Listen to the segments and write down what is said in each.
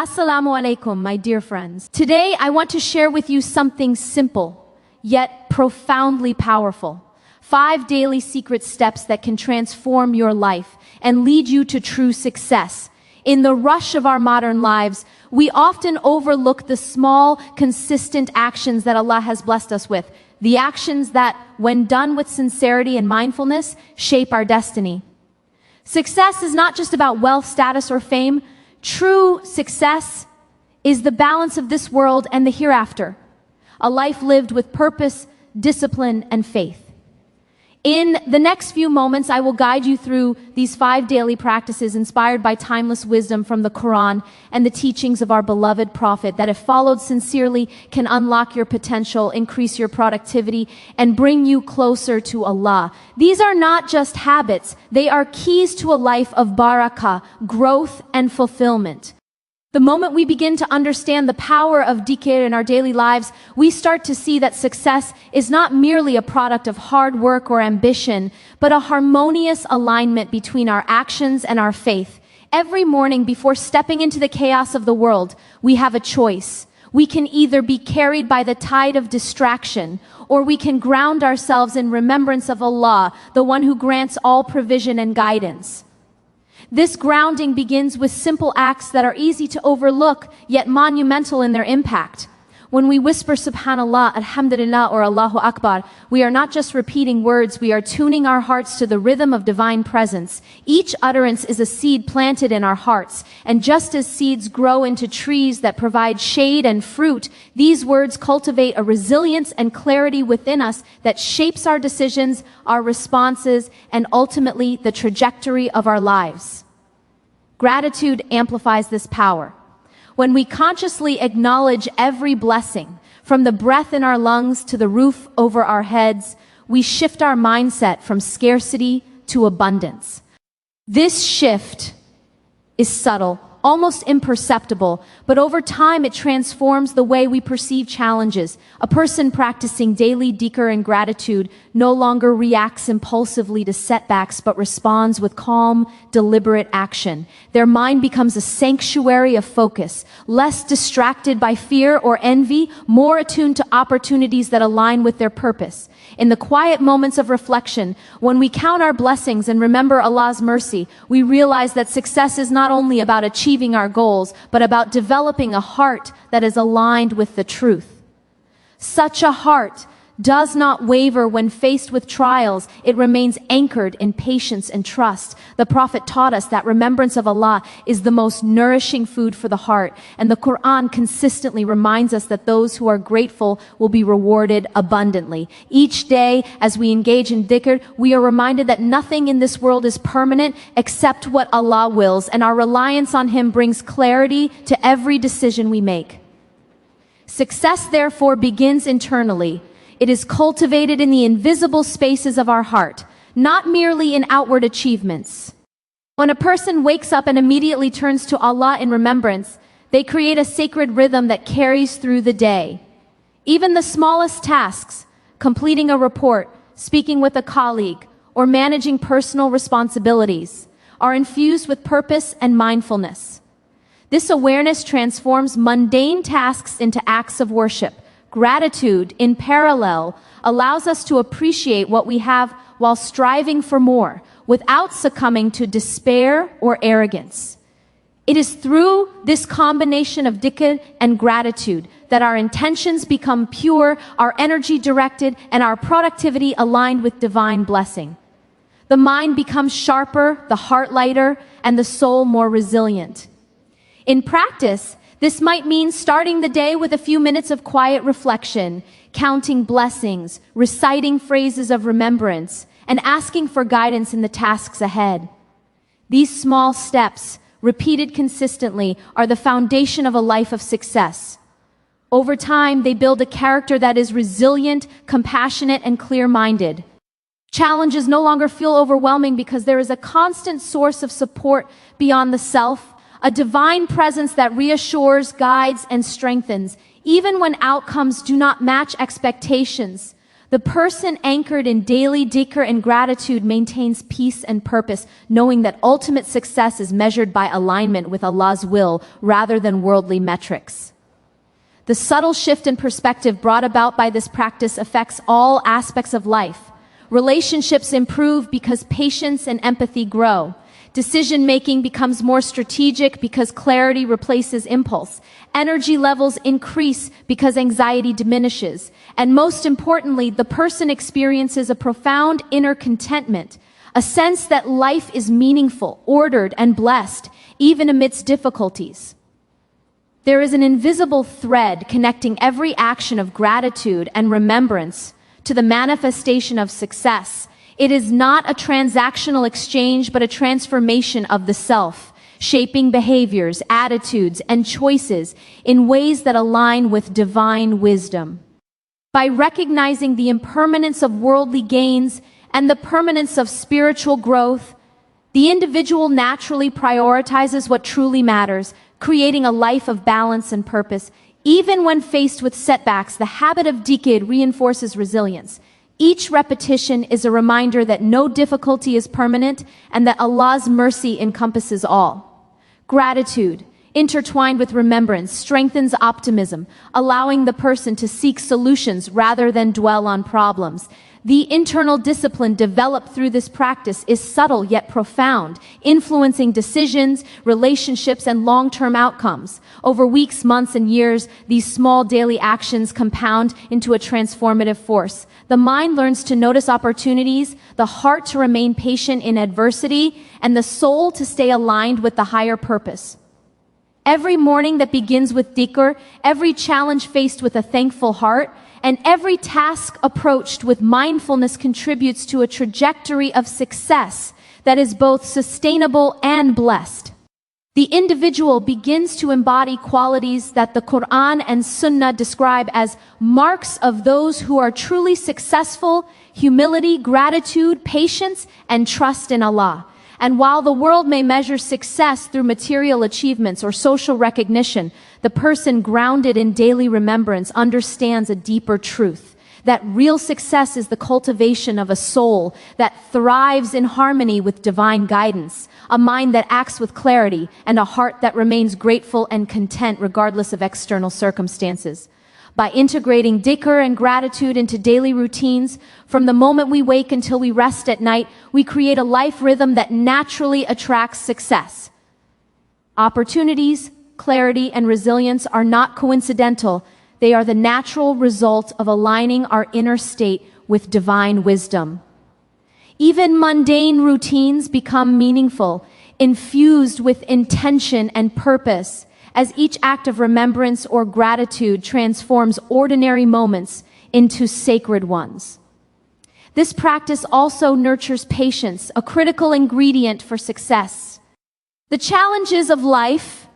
Assalamu alaikum, my dear friends. Today, I want to share with you something simple, yet profoundly powerful. 5 daily secret steps that can transform your life and lead you to true success. In the rush of our modern lives, we often overlook the small, consistent actions that Allah has blessed us with. The actions that, when done with sincerity and mindfulness, shape our destiny. Success is not just about wealth, status, or fame. True success is the balance of this world and the hereafter. A life lived with purpose, discipline, and faith. In the next few moments, I will guide you through these 5 daily practices inspired by timeless wisdom from the Quran and the teachings of our beloved Prophet that, if followed sincerely, can unlock your potential, increase your productivity, and bring you closer to Allah. These are not just habits, they are keys to a life of barakah, growth, and fulfillment. The moment we begin to understand the power of dhikr in our daily lives, we start to see that success is not merely a product of hard work or ambition, but a harmonious alignment between our actions and our faith. Every morning before stepping into the chaos of the world, we have a choice. We can either be carried by the tide of distraction, or we can ground ourselves in remembrance of Allah, the one who grants all provision and guidance. This grounding begins with simple acts that are easy to overlook, yet monumental in their impact. When we whisper Subhanallah, Alhamdulillah, or Allahu Akbar, we are not just repeating words, we are tuning our hearts to the rhythm of divine presence. Each utterance is a seed planted in our hearts, and just as seeds grow into trees that provide shade and fruit, these words cultivate a resilience and clarity within us that shapes our decisions, our responses, and ultimately the trajectory of our lives. Gratitude amplifies this power. When we consciously acknowledge every blessing, from the breath in our lungs to the roof over our heads, we shift our mindset from scarcity to abundance. This shift is subtle, almost imperceptible, but over time it transforms the way we perceive challenges. A person practicing daily dhikr and gratitude no longer reacts impulsively to setbacks, but responds with calm, deliberate action. Their mind becomes a sanctuary of focus, less distracted by fear or envy, more attuned to opportunities that align with their purpose. In the quiet moments of reflection, when we count our blessings and remember Allah's mercy, we realize that success is not only about achieving our goals, but about developing a heart that is aligned with the truth. Such a heart does not waver when faced with trials. It remains anchored in patience and trust. The Prophet taught us that remembrance of Allah is the most nourishing food for the heart, and the Quran consistently reminds us that those who are grateful will be rewarded abundantly. Each day, as we engage in dhikr, we are reminded that nothing in this world is permanent except what Allah wills, and our reliance on Him brings clarity to every decision we make. Success, therefore, begins internally. It is cultivated in the invisible spaces of our heart, not merely in outward achievements. When a person wakes up and immediately turns to Allah in remembrance, they create a sacred rhythm that carries through the day. Even the smallest tasks, completing a report, speaking with a colleague, or managing personal responsibilities, are infused with purpose and mindfulness. This awareness transforms mundane tasks into acts of worship. Gratitude, in parallel, allows us to appreciate what we have while striving for more, without succumbing to despair or arrogance. It is through this combination of dhikr and gratitude that our intentions become pure, our energy directed, and our productivity aligned with divine blessing. The mind becomes sharper, the heart lighter, and the soul more resilient. In practice, this might mean starting the day with a few minutes of quiet reflection, counting blessings, reciting phrases of remembrance, and asking for guidance in the tasks ahead. These small steps, repeated consistently, are the foundation of a life of success. Over time, they build a character that is resilient, compassionate, and clear-minded. Challenges no longer feel overwhelming because there is a constant source of support beyond the self, a divine presence that reassures, guides, and strengthens. Even when outcomes do not match expectations, The person anchored in daily dhikr and gratitude maintains peace and purpose, knowing that ultimate success is measured by alignment with Allah's will rather than worldly metrics. The subtle shift in perspective brought about by this practice affects all aspects of life. Relationships improve because patience and empathy grow. Decision-making becomes more strategic because clarity replaces impulse. Energy levels increase because anxiety diminishes. And most importantly, the person experiences a profound inner contentment, a sense that life is meaningful, ordered, and blessed, even amidst difficulties. There is an invisible thread connecting every action of gratitude and remembrance to the manifestation of success. It is not a transactional exchange, but a transformation of the self, shaping behaviors, attitudes, and choices in ways that align with divine wisdom. By recognizing the impermanence of worldly gains and the permanence of spiritual growth, the individual naturally prioritizes what truly matters, creating a life of balance and purpose. Even when faced with setbacks, the habit of dhikr reinforces resilience. Each repetition is a reminder that no difficulty is permanent and that Allah's mercy encompasses all. Gratitude, intertwined with remembrance, strengthens optimism, allowing the person to seek solutions rather than dwell on problems. The internal discipline developed through this practice is subtle yet profound, influencing decisions, relationships, and long-term outcomes. Over weeks, months, and years, these small daily actions compound into a transformative force. The mind learns to notice opportunities, the heart to remain patient in adversity, and the soul to stay aligned with the higher purpose. Every morning that begins with dhikr, every challenge faced with a thankful heart, and every task approached with mindfulness contributes to a trajectory of success that is both sustainable and blessed. The individual begins to embody qualities that the Quran and Sunnah describe as marks of those who are truly successful: humility, gratitude, patience, and trust in Allah. And while the world may measure success through material achievements or social recognition, the person grounded in daily remembrance understands a deeper truth, that real success is the cultivation of a soul that thrives in harmony with divine guidance, a mind that acts with clarity, and a heart that remains grateful and content regardless of external circumstances. By integrating dhikr and gratitude into daily routines, from the moment we wake until we rest at night, we create a life rhythm that naturally attracts success. Opportunities, clarity, and resilience are not coincidental. They are the natural result of aligning our inner state with divine wisdom. Even mundane routines become meaningful, infused with intention and purpose, as each act of remembrance or gratitude transforms ordinary moments into sacred ones. This practice also nurtures patience, a critical ingredient for success. The challenges of life,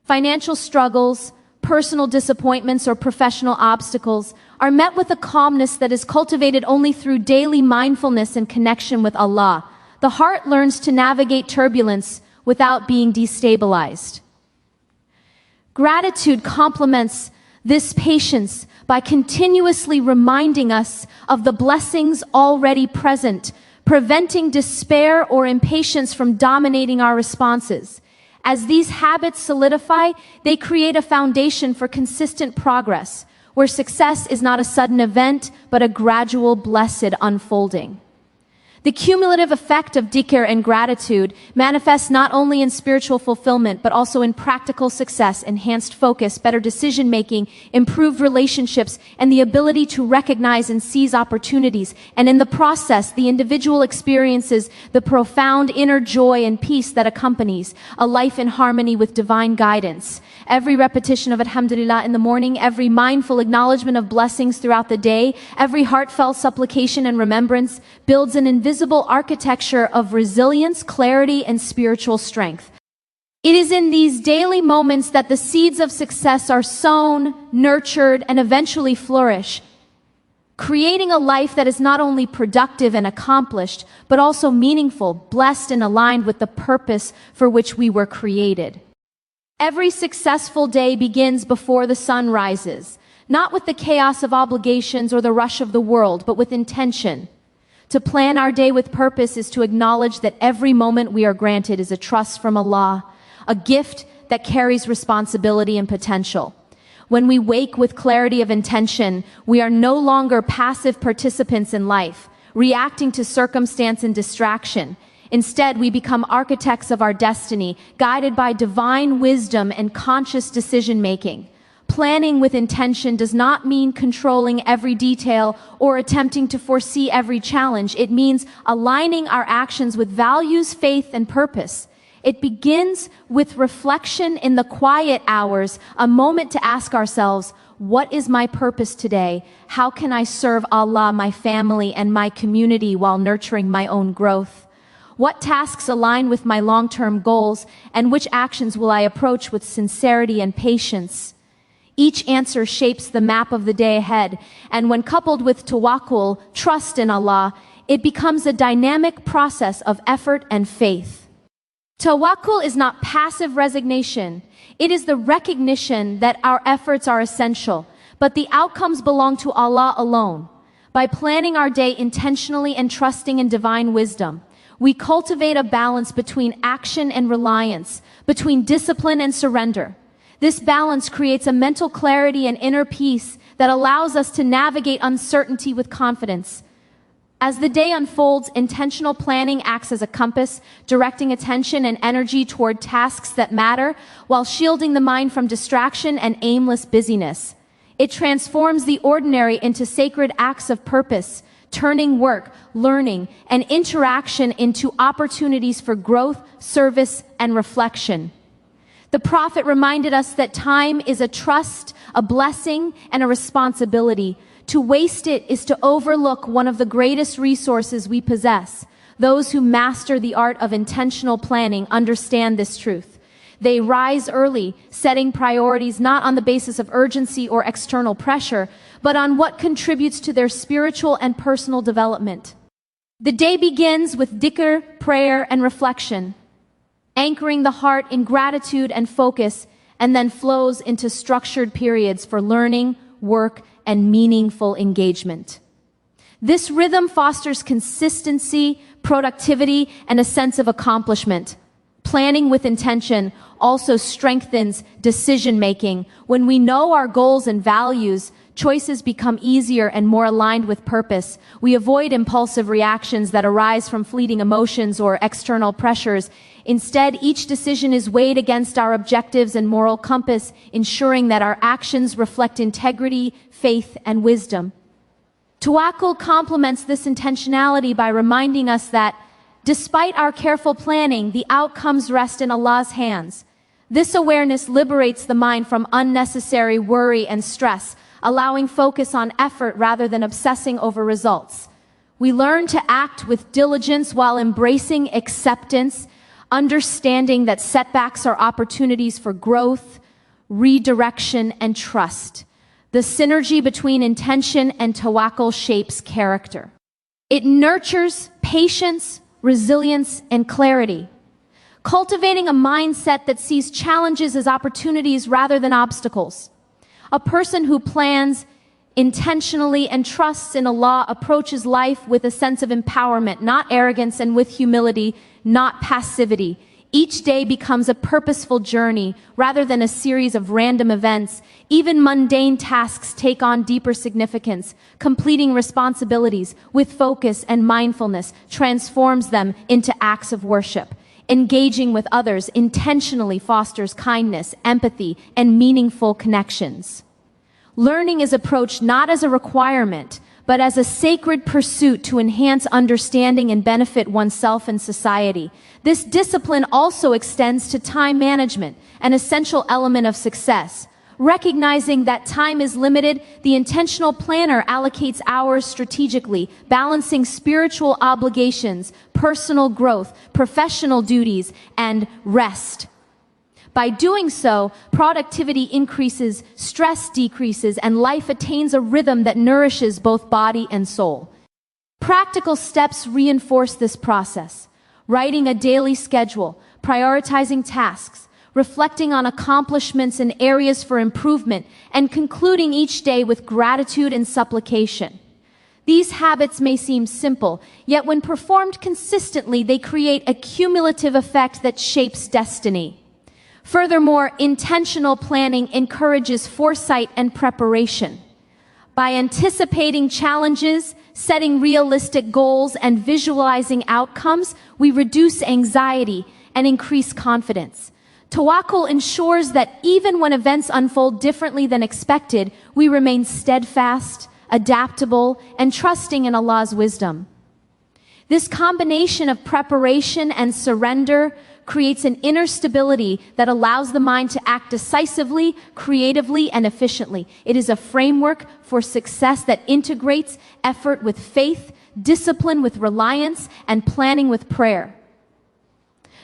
financial struggles, personal disappointments, or professional obstacles are met with a calmness that is cultivated only through daily mindfulness and connection with Allah. The heart learns to navigate turbulence without being destabilized. Gratitude complements this patience by continuously reminding us of the blessings already present, preventing despair or impatience from dominating our responses. As these habits solidify, they create a foundation for consistent progress, where success is not a sudden event, but a gradual, blessed unfolding. The cumulative effect of dhikr and gratitude manifests not only in spiritual fulfillment, but also in practical success, enhanced focus, better decision-making, improved relationships, and the ability to recognize and seize opportunities. And in the process, the individual experiences the profound inner joy and peace that accompanies a life in harmony with divine guidance. Every repetition of Alhamdulillah in the morning, every mindful acknowledgement of blessings throughout the day, every heartfelt supplication and remembrance builds an invisible architecture of resilience, clarity, and spiritual strength. It is in these daily moments that the seeds of success are sown, nurtured, and eventually flourish, creating a life that is not only productive and accomplished, but also meaningful, blessed, and aligned with the purpose for which we were created. Every successful day begins before the sun rises. not with the chaos of obligations or the rush of the world, but with intention. To plan our day with purpose is to acknowledge that every moment we are granted is a trust from Allah, a gift that carries responsibility and potential. When we wake with clarity of intention, we are no longer passive participants in life, reacting to circumstance and distraction. Instead, we become architects of our destiny, guided by divine wisdom and conscious decision-making. Planning with intention does not mean controlling every detail or attempting to foresee every challenge. It means aligning our actions with values, faith, and purpose. It begins with reflection in the quiet hours, a moment to ask ourselves, what is my purpose today? How can I serve Allah, my family, and my community while nurturing my own growth? What tasks align with my long-term goals, and which actions will I approach with sincerity and patience? Each answer shapes the map of the day ahead, and when coupled with tawakkul, trust in Allah, it becomes a dynamic process of effort and faith. Tawakkul is not passive resignation. It is the recognition that our efforts are essential, but the outcomes belong to Allah alone. By planning our day intentionally and trusting in divine wisdom, we cultivate a balance between action and reliance, between discipline and surrender. This balance creates a mental clarity and inner peace that allows us to navigate uncertainty with confidence. As the day unfolds, intentional planning acts as a compass, directing attention and energy toward tasks that matter, while shielding the mind from distraction and aimless busyness. It transforms the ordinary into sacred acts of purpose, turning work, learning, and interaction into opportunities for growth, service, and reflection. The Prophet reminded us that time is a trust, a blessing, and a responsibility. To waste it is to overlook one of the greatest resources we possess. Those who master the art of intentional planning understand this truth. They rise early, setting priorities not on the basis of urgency or external pressure, but on what contributes to their spiritual and personal development. The day begins with dhikr, prayer, and reflection, anchoring the heart in gratitude and focus, and then flows into structured periods for learning, work, and meaningful engagement. This rhythm fosters consistency, productivity, and a sense of accomplishment. Planning with intention also strengthens decision-making. When we know our goals and values, choices become easier and more aligned with purpose. We avoid impulsive reactions that arise from fleeting emotions or external pressures. Instead, each decision is weighed against our objectives and moral compass, ensuring that our actions reflect integrity, faith, and wisdom. Tawakkul complements this intentionality by reminding us that, despite our careful planning, the outcomes rest in Allah's hands. This awareness liberates the mind from unnecessary worry and stress, allowing focus on effort rather than obsessing over results. We learn to act with diligence while embracing acceptance, understanding that setbacks are opportunities for growth, redirection, and trust. The synergy between intention and tawakkul shapes character. It nurtures patience, resilience, and clarity, cultivating a mindset that sees challenges as opportunities rather than obstacles. A person who plans intentionally and trusts in Allah approaches life with a sense of empowerment, not arrogance, and with humility, not passivity. Each day becomes a purposeful journey rather than a series of random events. Even mundane tasks take on deeper significance. Completing responsibilities with focus and mindfulness transforms them into acts of worship. Engaging with others intentionally fosters kindness, empathy, and meaningful connections. Learning is approached not as a requirement, but as a sacred pursuit to enhance understanding and benefit oneself and society. This discipline also extends to time management, an essential element of success. Recognizing that time is limited, the intentional planner allocates hours strategically, balancing spiritual obligations, personal growth, professional duties, and rest. By doing so, productivity increases, stress decreases, and life attains a rhythm that nourishes both body and soul. Practical steps reinforce this process. Writing a daily schedule, prioritizing tasks, reflecting on accomplishments and areas for improvement, and concluding each day with gratitude and supplication. These habits may seem simple, yet when performed consistently, they create a cumulative effect that shapes destiny. Furthermore, intentional planning encourages foresight and preparation. By anticipating challenges, setting realistic goals, and visualizing outcomes, we reduce anxiety and increase confidence. Tawakkul ensures that even when events unfold differently than expected, we remain steadfast, adaptable, and trusting in Allah's wisdom. This combination of preparation and surrender creates an inner stability that allows the mind to act decisively, creatively, and efficiently. It is a framework for success that integrates effort with faith, discipline with reliance, and planning with prayer.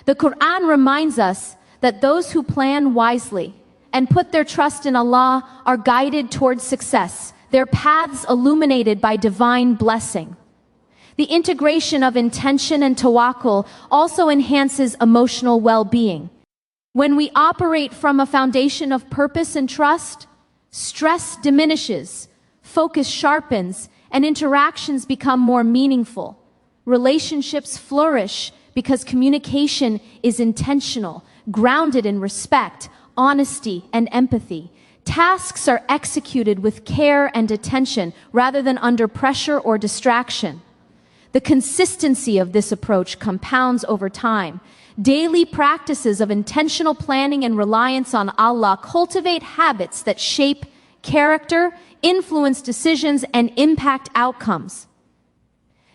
The Quran reminds us that those who plan wisely and put their trust in Allah are guided towards success, their paths illuminated by divine blessing. The integration of intention and tawakkul also enhances emotional well-being. When we operate from a foundation of purpose and trust, stress diminishes, focus sharpens, and interactions become more meaningful. Relationships flourish because communication is intentional, grounded in respect, honesty, and empathy. Tasks are executed with care and attention rather than under pressure or distraction. The consistency of this approach compounds over time. Daily practices of intentional planning and reliance on Allah cultivate habits that shape character, influence decisions, and impact outcomes.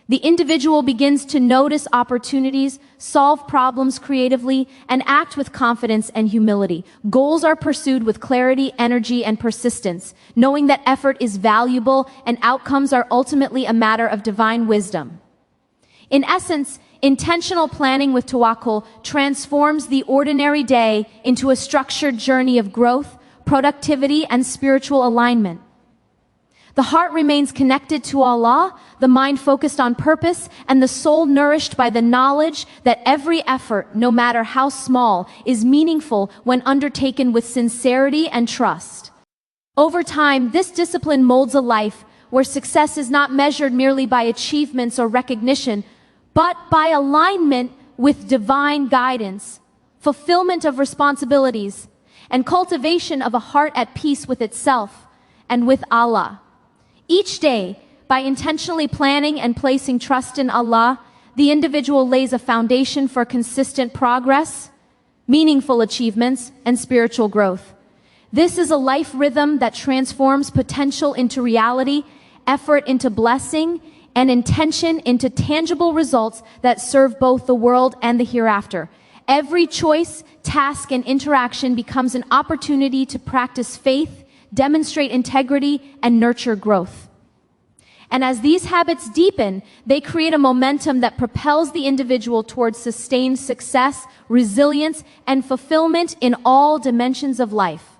The individual begins to notice opportunities, solve problems creatively, and act with confidence and humility. Goals are pursued with clarity, energy, and persistence, knowing that effort is valuable and outcomes are ultimately a matter of divine wisdom. In essence, intentional planning with tawakkul transforms the ordinary day into a structured journey of growth, productivity, and spiritual alignment. The heart remains connected to Allah, the mind focused on purpose, and the soul nourished by the knowledge that every effort, no matter how small, is meaningful when undertaken with sincerity and trust. Over time, this discipline molds a life where success is not measured merely by achievements or recognition, but by alignment with divine guidance, fulfillment of responsibilities, and cultivation of a heart at peace with itself and with Allah. Each day, by intentionally planning and placing trust in Allah, the individual lays a foundation for consistent progress, meaningful achievements, and spiritual growth. This is a life rhythm that transforms potential into reality, effort into blessing, and intention into tangible results that serve both the world and the hereafter. Every choice, task, and interaction becomes an opportunity to practice faith, demonstrate integrity, and nurture growth. And as these habits deepen, they create a momentum that propels the individual towards sustained success, resilience, and fulfillment in all dimensions of life.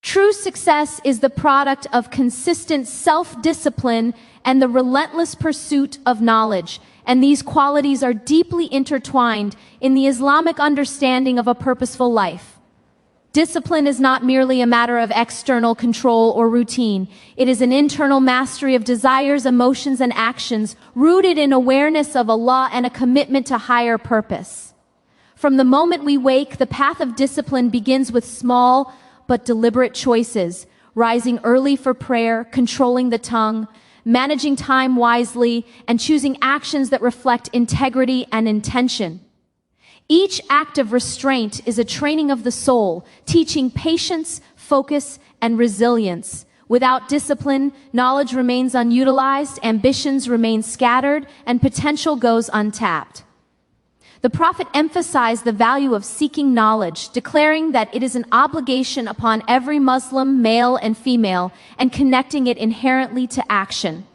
True success is the product of consistent self-discipline and the relentless pursuit of knowledge, and these qualities are deeply intertwined in the Islamic understanding of a purposeful life. Discipline is not merely a matter of external control or routine. It is an internal mastery of desires, emotions, and actions rooted in awareness of Allah and a commitment to higher purpose. From the moment we wake, the path of discipline begins with small but deliberate choices, rising early for prayer, controlling the tongue, managing time wisely, and choosing actions that reflect integrity and intention. Each act of restraint is a training of the soul, teaching patience, focus, and resilience. Without discipline, knowledge remains unutilized, ambitions remain scattered, and potential goes untapped. The Prophet emphasized the value of seeking knowledge, declaring that it is an obligation upon every Muslim, male and female, and connecting it inherently to action.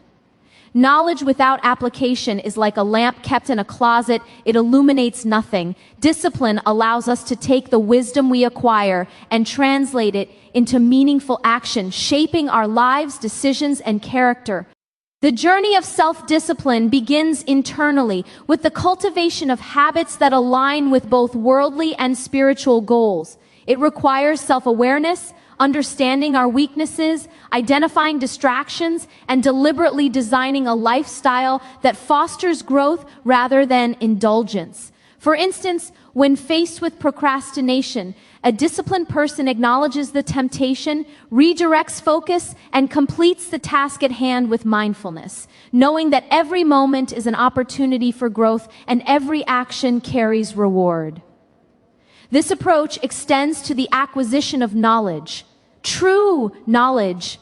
Knowledge without application is like a lamp kept in a closet. It illuminates nothing. Discipline allows us to take the wisdom we acquire and translate it into meaningful action, shaping our lives, decisions, and character. The journey of self-discipline begins internally with the cultivation of habits that align with both worldly and spiritual goals. It requires self-awareness, understanding our weaknesses, identifying distractions, and deliberately designing a lifestyle that fosters growth rather than indulgence. For instance, when faced with procrastination, a disciplined person acknowledges the temptation, redirects focus, and completes the task at hand with mindfulness, knowing that every moment is an opportunity for growth and every action carries reward. This approach extends to the acquisition of knowledge. True knowledge,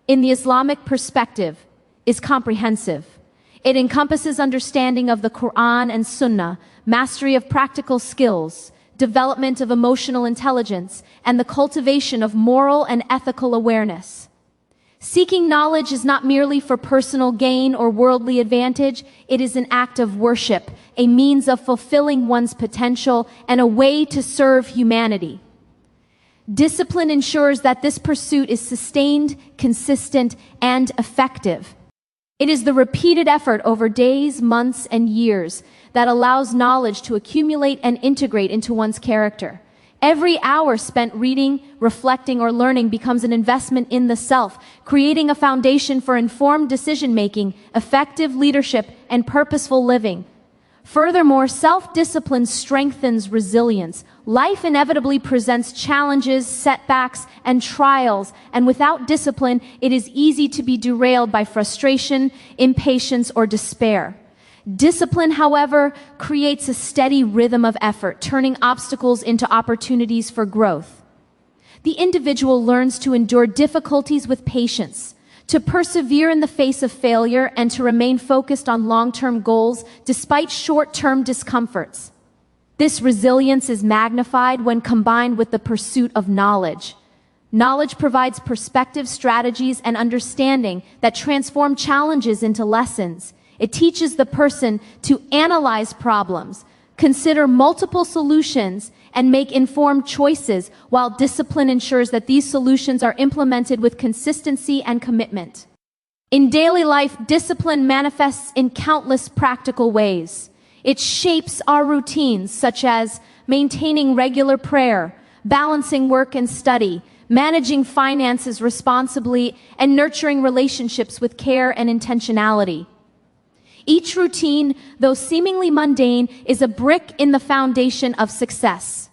in the Islamic perspective, is comprehensive. It encompasses understanding of the Quran and Sunnah, mastery of practical skills, development of emotional intelligence, and the cultivation of moral and ethical awareness. Seeking knowledge is not merely for personal gain or worldly advantage, it is an act of worship, a means of fulfilling one's potential, and a way to serve humanity. Discipline ensures that this pursuit is sustained, consistent, and effective. It is the repeated effort over days, months, and years that allows knowledge to accumulate and integrate into one's character. Every hour spent reading, reflecting, or learning becomes an investment in the self, creating a foundation for informed decision-making, effective leadership, and purposeful living. Furthermore, self-discipline strengthens resilience. Life inevitably presents challenges, setbacks, and trials, and without discipline, it is easy to be derailed by frustration, impatience, or despair. Discipline, however, creates a steady rhythm of effort, turning obstacles into opportunities for growth. The individual learns to endure difficulties with patience, to persevere in the face of failure, and to remain focused on long-term goals despite short-term discomforts. This resilience is magnified when combined with the pursuit of knowledge. Knowledge provides perspective, strategies, and understanding that transform challenges into lessons. It teaches the person to analyze problems, consider multiple solutions, and make informed choices, while discipline ensures that these solutions are implemented with consistency and commitment. In daily life, discipline manifests in countless practical ways. It shapes our routines, such as maintaining regular prayer, balancing work and study, managing finances responsibly, and nurturing relationships with care and intentionality. Each routine, though seemingly mundane, is a brick in the foundation of success.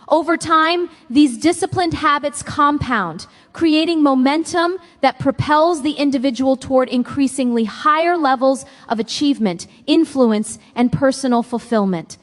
Over time, these disciplined habits compound, creating momentum that propels the individual toward increasingly higher levels of achievement, influence, and personal fulfillment.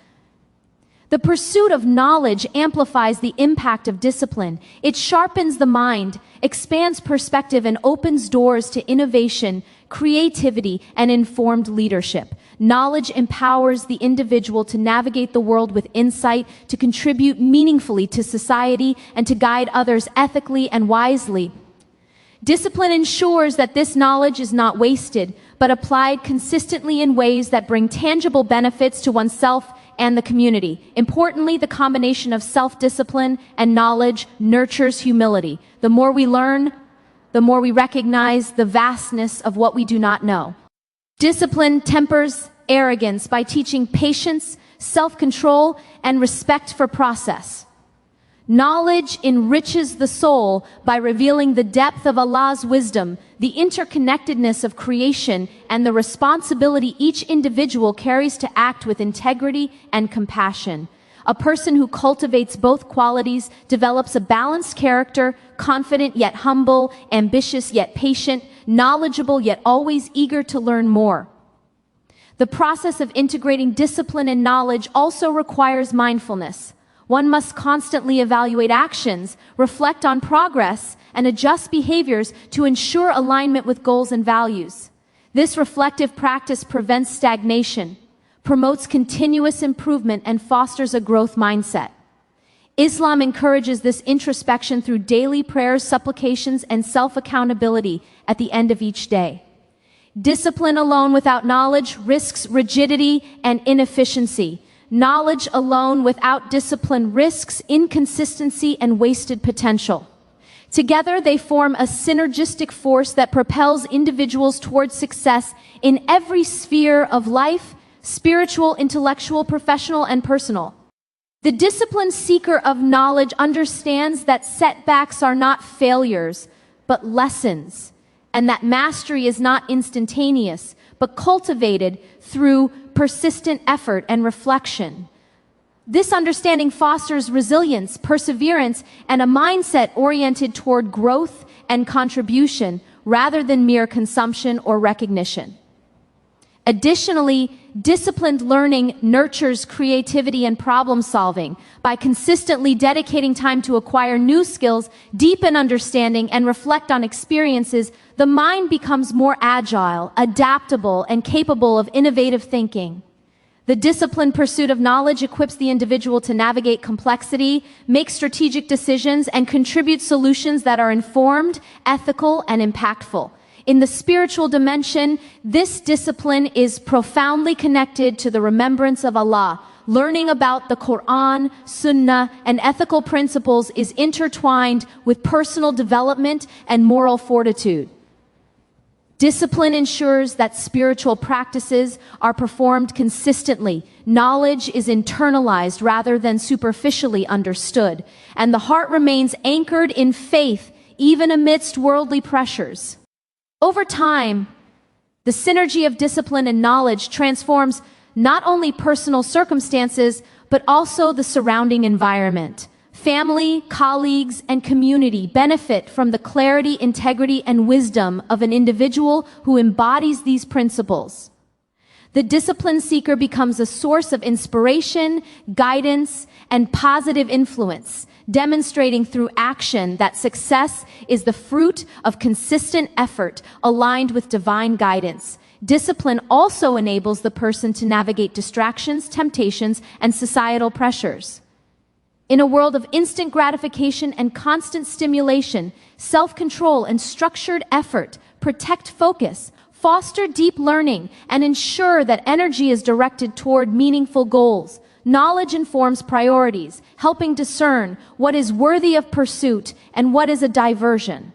The pursuit of knowledge amplifies the impact of discipline. It sharpens the mind, expands perspective, and opens doors to innovation, creativity, and informed leadership. Knowledge empowers the individual to navigate the world with insight, to contribute meaningfully to society, and to guide others ethically and wisely. Discipline ensures that this knowledge is not wasted, but applied consistently in ways that bring tangible benefits to oneself and the community. Importantly, the combination of self-discipline and knowledge nurtures humility. The more we learn, the more we recognize the vastness of what we do not know. Discipline tempers arrogance by teaching patience, self-control, and respect for process. Knowledge enriches the soul by revealing the depth of Allah's wisdom, the interconnectedness of creation, and the responsibility each individual carries to act with integrity and compassion. A person who cultivates both qualities develops a balanced character, confident yet humble, ambitious yet patient, knowledgeable yet always eager to learn more. The process of integrating discipline and knowledge also requires mindfulness. One must constantly evaluate actions, reflect on progress, and adjust behaviors to ensure alignment with goals and values. This reflective practice prevents stagnation, promotes continuous improvement, and fosters a growth mindset. Islam encourages this introspection through daily prayers, supplications, and self-accountability at the end of each day. Discipline alone without knowledge risks rigidity and inefficiency. Knowledge alone without discipline risks inconsistency and wasted potential. Together, they form a synergistic force that propels individuals towards success in every sphere of life, spiritual, intellectual, professional, and personal. The disciplined seeker of knowledge understands that setbacks are not failures, but lessons, and that mastery is not instantaneous, but cultivated through persistent effort and reflection. This understanding fosters resilience, perseverance, and a mindset oriented toward growth and contribution rather than mere consumption or recognition. Additionally, disciplined learning nurtures creativity and problem solving. By consistently dedicating time to acquire new skills, deepen understanding, and reflect on experiences, the mind becomes more agile, adaptable, and capable of innovative thinking. The disciplined pursuit of knowledge equips the individual to navigate complexity, make strategic decisions, and contribute solutions that are informed, ethical, and impactful. In the spiritual dimension, this discipline is profoundly connected to the remembrance of Allah. Learning about the Quran, Sunnah, and ethical principles is intertwined with personal development and moral fortitude. Discipline ensures that spiritual practices are performed consistently. Knowledge is internalized rather than superficially understood, and the heart remains anchored in faith even amidst worldly pressures. Over time, the synergy of discipline and knowledge transforms not only personal circumstances, but also the surrounding environment. Family, colleagues, and community benefit from the clarity, integrity, and wisdom of an individual who embodies these principles. The discipline seeker becomes a source of inspiration, guidance, and positive influence, demonstrating through action that success is the fruit of consistent effort aligned with divine guidance. Discipline also enables the person to navigate distractions, temptations, and societal pressures. In a world of instant gratification and constant stimulation, self-control and structured effort protect focus, foster deep learning, and ensure that energy is directed toward meaningful goals. Knowledge informs priorities, helping discern what is worthy of pursuit and what is a diversion.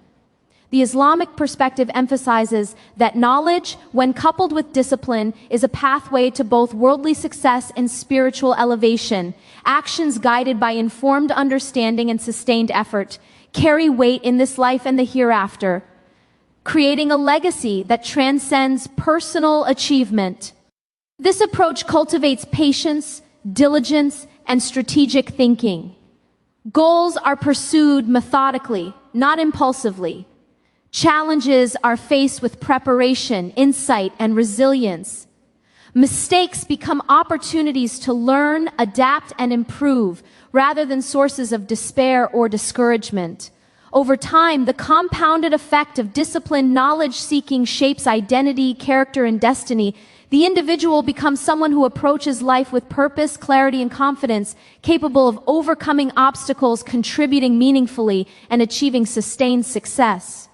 The Islamic perspective emphasizes that knowledge, when coupled with discipline, is a pathway to both worldly success and spiritual elevation. Actions guided by informed understanding and sustained effort carry weight in this life and the hereafter, creating a legacy that transcends personal achievement. This approach cultivates patience, diligence, and strategic thinking. Goals are pursued methodically, not impulsively. Challenges are faced with preparation, insight, and resilience. Mistakes become opportunities to learn, adapt, and improve, rather than sources of despair or discouragement. Over time, the compounded effect of disciplined knowledge-seeking shapes identity, character, and destiny. The individual becomes someone who approaches life with purpose, clarity, and confidence, capable of overcoming obstacles, contributing meaningfully, and achieving sustained success.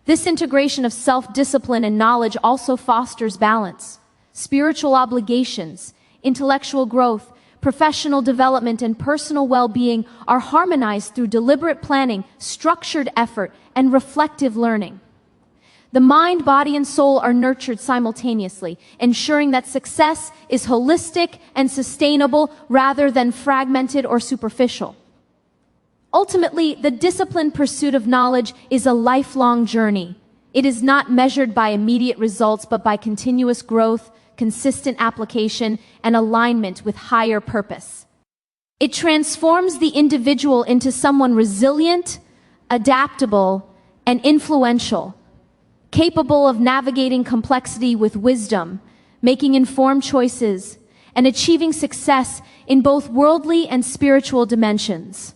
This integration of self-discipline and knowledge also fosters balance. Spiritual obligations, intellectual growth, professional development, and personal well-being are harmonized through deliberate planning, structured effort, and reflective learning. The mind, body, and soul are nurtured simultaneously, ensuring that success is holistic and sustainable rather than fragmented or superficial. Ultimately, the disciplined pursuit of knowledge is a lifelong journey. It is not measured by immediate results, but by continuous growth, consistent application, and alignment with higher purpose. It transforms the individual into someone resilient, adaptable, and influential, capable of navigating complexity with wisdom, making informed choices, and achieving success in both worldly and spiritual dimensions.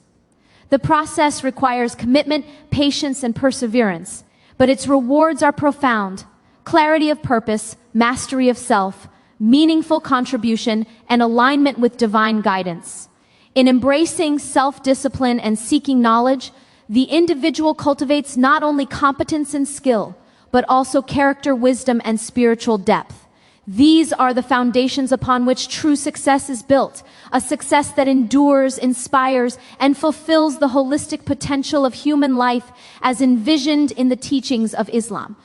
The process requires commitment, patience, and perseverance, but its rewards are profound: clarity of purpose, mastery of self, meaningful contribution, and alignment with divine guidance. In embracing self-discipline and seeking knowledge, the individual cultivates not only competence and skill, but also character, wisdom, and spiritual depth. These are the foundations upon which true success is built, a success that endures, inspires, and fulfills the holistic potential of human life as envisioned in the teachings of Islam.